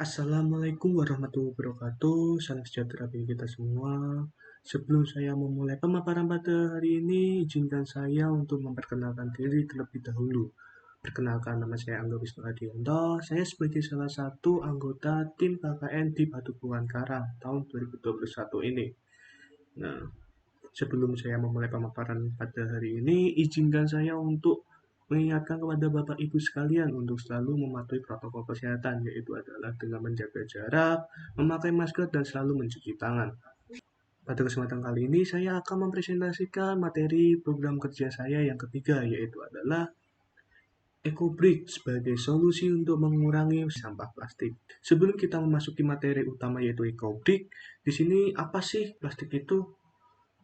Assalamualaikum warahmatullahi wabarakatuh. Salam sejahtera bagi kita semua. Sebelum saya memulai pemaparan pada hari ini, izinkan saya untuk memperkenalkan diri terlebih dahulu. Perkenalkan, nama saya Angga Wisnu Adianto. Saya sebagai salah satu anggota tim KKN di Batu Buan Karang tahun 2021 ini. Nah, sebelum saya memulai pemaparan pada hari ini, izinkan saya untuk mengingatkan kepada Bapak Ibu sekalian untuk selalu mematuhi protokol kesehatan, yaitu adalah dengan menjaga jarak, memakai masker, dan selalu mencuci tangan. Pada kesempatan kali ini, saya akan mempresentasikan materi program kerja saya yang ketiga, yaitu adalah EcoBrick sebagai solusi untuk mengurangi sampah plastik. Sebelum kita memasuki materi utama yaitu EcoBrick, di sini apa sih plastik itu?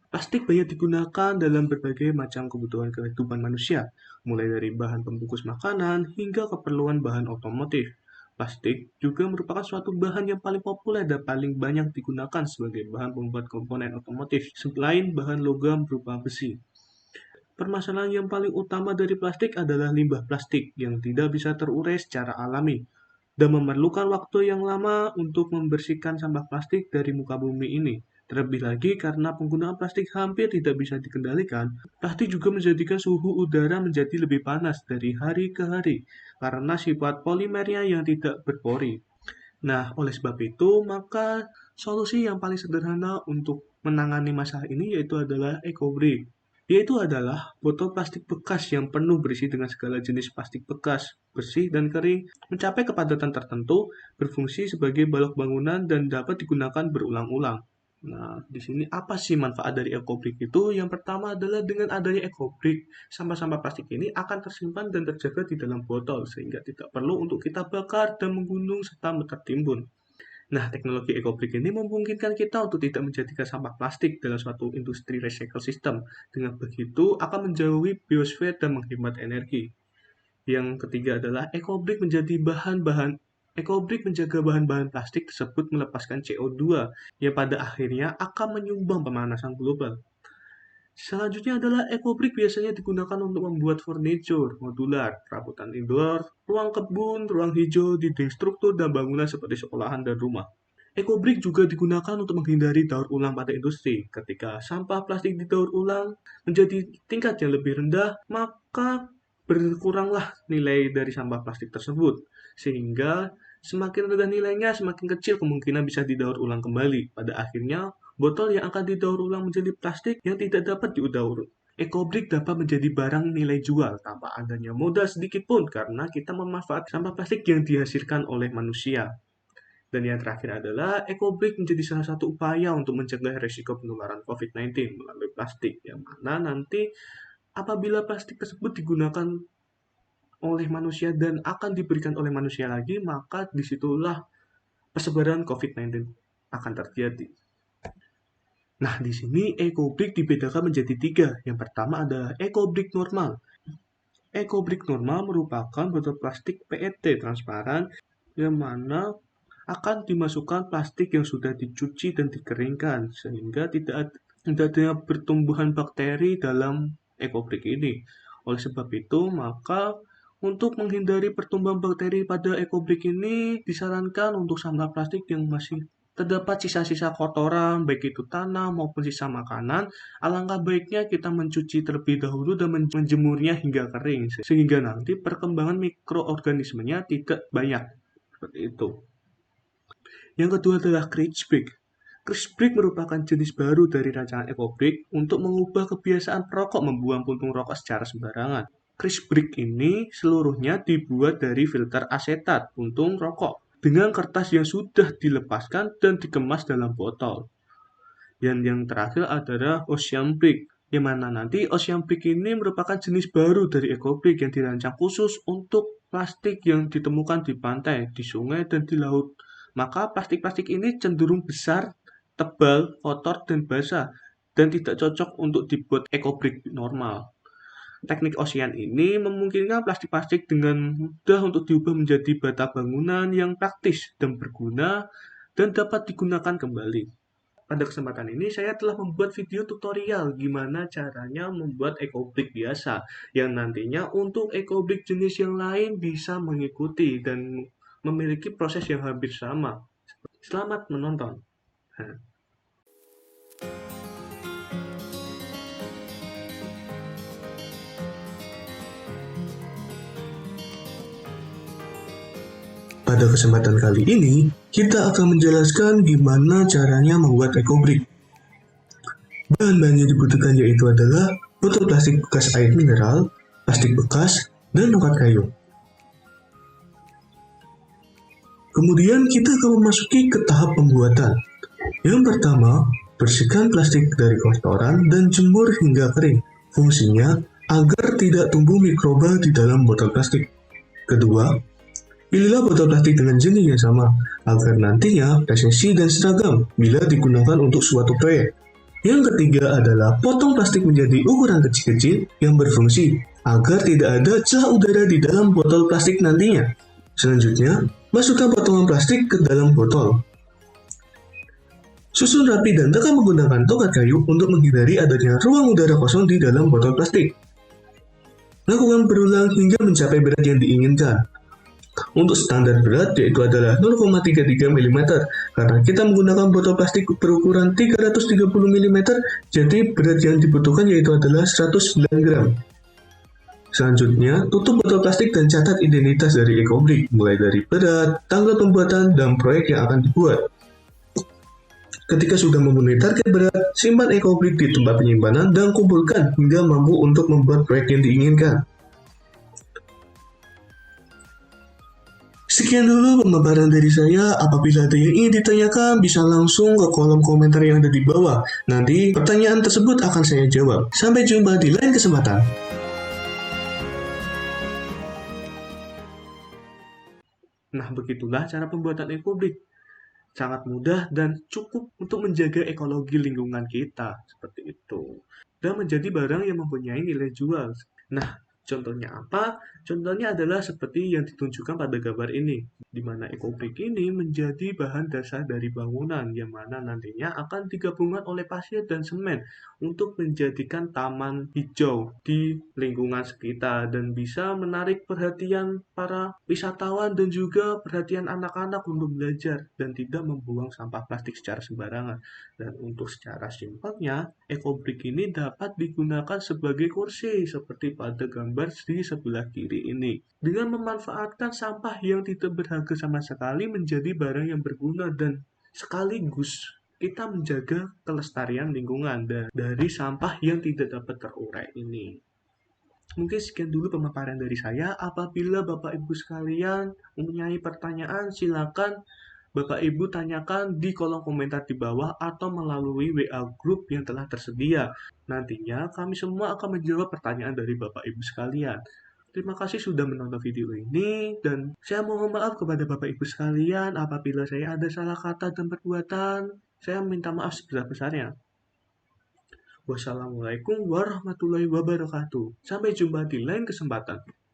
Plastik banyak digunakan dalam berbagai macam kebutuhan kehidupan manusia, mulai dari bahan pembungkus makanan hingga keperluan bahan otomotif. Plastik juga merupakan suatu bahan yang paling populer dan paling banyak digunakan sebagai bahan pembuat komponen otomotif, selain bahan logam berupa besi. Permasalahan yang paling utama dari plastik adalah limbah plastik yang tidak bisa terurai secara alami dan memerlukan waktu yang lama untuk membersihkan sampah plastik dari muka bumi ini. Terlebih lagi karena penggunaan plastik hampir tidak bisa dikendalikan, plastik juga menjadikan suhu udara menjadi lebih panas dari hari ke hari karena sifat polimernya yang tidak berpori. Nah, oleh sebab itu, maka solusi yang paling sederhana untuk menangani masalah ini yaitu adalah EcoBrick. Yaitu adalah botol plastik bekas yang penuh berisi dengan segala jenis plastik bekas, bersih dan kering, mencapai kepadatan tertentu, berfungsi sebagai balok bangunan dan dapat digunakan berulang-ulang. Nah, di sini apa sih manfaat dari EcoBrick itu? Yang pertama adalah dengan adanya EcoBrick, sampah-sampah plastik ini akan tersimpan dan terjaga di dalam botol sehingga tidak perlu untuk kita bakar dan menggunung serta tertimbun. Nah, teknologi EcoBrick ini memungkinkan kita untuk tidak menjadikan sampah plastik dalam suatu industri recycle system. Dengan begitu, akan menjauhi biosfer dan menghemat energi. Yang ketiga adalah EcoBrick menjaga bahan-bahan plastik tersebut melepaskan CO2 yang pada akhirnya akan menyumbang pemanasan global. Selanjutnya adalah EcoBrick biasanya digunakan untuk membuat furniture modular, perabotan indoor, ruang kebun, ruang hijau, dinding struktur, dan bangunan seperti sekolahan dan rumah. EcoBrick juga digunakan untuk menghindari daur ulang pada industri. Ketika sampah plastik didaur ulang menjadi tingkat yang lebih rendah, maka berkuranglah nilai dari sampah plastik tersebut. Sehingga semakin rendah nilainya, semakin kecil kemungkinan bisa didaur ulang kembali. Pada akhirnya, botol yang akan didaur ulang menjadi plastik yang tidak dapat didaur. EcoBrick dapat menjadi barang nilai jual tanpa adanya modal sedikit pun karena kita memanfaatkan sampah plastik yang dihasilkan oleh manusia. Dan yang terakhir adalah EcoBrick menjadi salah satu upaya untuk mencegah risiko penularan COVID-19 melalui plastik, yang mana nanti apabila plastik tersebut digunakan oleh manusia dan akan diberikan oleh manusia lagi, maka disitulah persebaran COVID-19 akan terjadi. Nah, di sini EcoBrick dibedakan menjadi tiga. Yang pertama adalah EcoBrick normal. EcoBrick normal merupakan botol plastik PET transparan yang mana akan dimasukkan plastik yang sudah dicuci dan dikeringkan sehingga tidak ada pertumbuhan bakteri dalam EcoBrick ini. Oleh sebab itu, maka untuk menghindari pertumbuhan bakteri pada EcoBrick ini disarankan untuk sampah plastik yang masih terdapat sisa-sisa kotoran, baik itu tanah maupun sisa makanan, alangkah baiknya kita mencuci terlebih dahulu dan menjemurnya hingga kering, sehingga nanti perkembangan mikroorganismenya tidak banyak. Seperti itu. Yang kedua adalah CrisBrick. CrisBrick merupakan jenis baru dari rancangan EcoBrick untuk mengubah kebiasaan perokok membuang puntung rokok secara sembarangan. CrisBrick ini seluruhnya dibuat dari filter asetat puntung rokok dengan kertas yang sudah dilepaskan dan dikemas dalam botol. Dan yang terakhir adalah OceanBrick, yang mana nanti OceanBrick ini merupakan jenis baru dari EcoBrick yang dirancang khusus untuk plastik yang ditemukan di pantai, di sungai, dan di laut. Maka plastik-plastik ini cenderung besar, tebal, kotor, dan basah, dan tidak cocok untuk dibuat EcoBrick normal. Teknik Ocean ini memungkinkan plastik-plastik dengan mudah untuk diubah menjadi bata bangunan yang praktis dan berguna dan dapat digunakan kembali. Pada kesempatan ini saya telah membuat video tutorial gimana caranya membuat EcoBrick biasa yang nantinya untuk EcoBrick jenis yang lain bisa mengikuti dan memiliki proses yang hampir sama. Selamat menonton. Pada kesempatan kali ini, kita akan menjelaskan gimana caranya membuat ekobrik. Bahan-bahan yang dibutuhkan yaitu adalah botol plastik bekas air mineral, plastik bekas, dan tongkat kayu. Kemudian kita akan memasuki ke tahap pembuatan. Yang pertama, bersihkan plastik dari kotoran dan jemur hingga kering. Fungsinya agar tidak tumbuh mikroba di dalam botol plastik. Kedua, pilihlah botol plastik dengan jenis yang sama, agar nantinya presisi dan seragam bila digunakan untuk suatu proyek. Yang ketiga adalah potong plastik menjadi ukuran kecil-kecil yang berfungsi, agar tidak ada celah udara di dalam botol plastik nantinya. Selanjutnya, masukkan potongan plastik ke dalam botol. Susun rapi dan tekan menggunakan tongkat kayu untuk menghindari adanya ruang udara kosong di dalam botol plastik. Lakukan berulang hingga mencapai berat yang diinginkan. Untuk standar berat yaitu adalah 0,33 mm karena kita menggunakan botol plastik berukuran 330 mm, jadi berat yang dibutuhkan yaitu adalah 109 gram. Selanjutnya, tutup botol plastik dan catat identitas dari ekobrik, mulai dari berat, tanggal pembuatan, dan proyek yang akan dibuat. Ketika sudah memenuhi target berat, simpan ekobrik di tempat penyimpanan dan kumpulkan hingga mampu untuk membuat proyek yang diinginkan. Sekian dulu pemaparan dari saya. Apabila ada yang ingin ditanyakan, bisa langsung ke kolom komentar yang ada di bawah. Nanti pertanyaan tersebut akan saya jawab. Sampai jumpa di lain kesempatan. Nah, begitulah cara pembuatan ekobrik. Sangat mudah dan cukup untuk menjaga ekologi lingkungan kita. Seperti itu. Dan menjadi barang yang mempunyai nilai jual. Nah, contohnya apa? Contohnya adalah seperti yang ditunjukkan pada gambar ini, di mana ekobrik ini menjadi bahan dasar dari bangunan, yang mana nantinya akan digabungkan oleh pasir dan semen untuk menjadikan taman hijau di lingkungan sekitar dan bisa menarik perhatian para wisatawan dan juga perhatian anak-anak untuk belajar dan tidak membuang sampah plastik secara sembarangan. Dan untuk secara simpelnya, ekobrik ini dapat digunakan sebagai kursi seperti pada gambar di sebelah kiri ini. Dengan memanfaatkan sampah yang tidak berharga sama sekali menjadi barang yang berguna dan sekaligus kita menjaga kelestarian lingkungan dari sampah yang tidak dapat terurai ini. Mungkin sekian dulu pemaparan dari saya. Apabila Bapak Ibu sekalian mempunyai pertanyaan, silakan Bapak Ibu tanyakan di kolom komentar di bawah atau melalui WA group yang telah tersedia. Nantinya kami semua akan menjawab pertanyaan dari Bapak Ibu sekalian. Terima kasih sudah menonton video ini dan saya mohon maaf kepada Bapak Ibu sekalian apabila saya ada salah kata dan perbuatan. Saya minta maaf sebesar-besarnya. Wassalamualaikum warahmatullahi wabarakatuh. Sampai jumpa di lain kesempatan.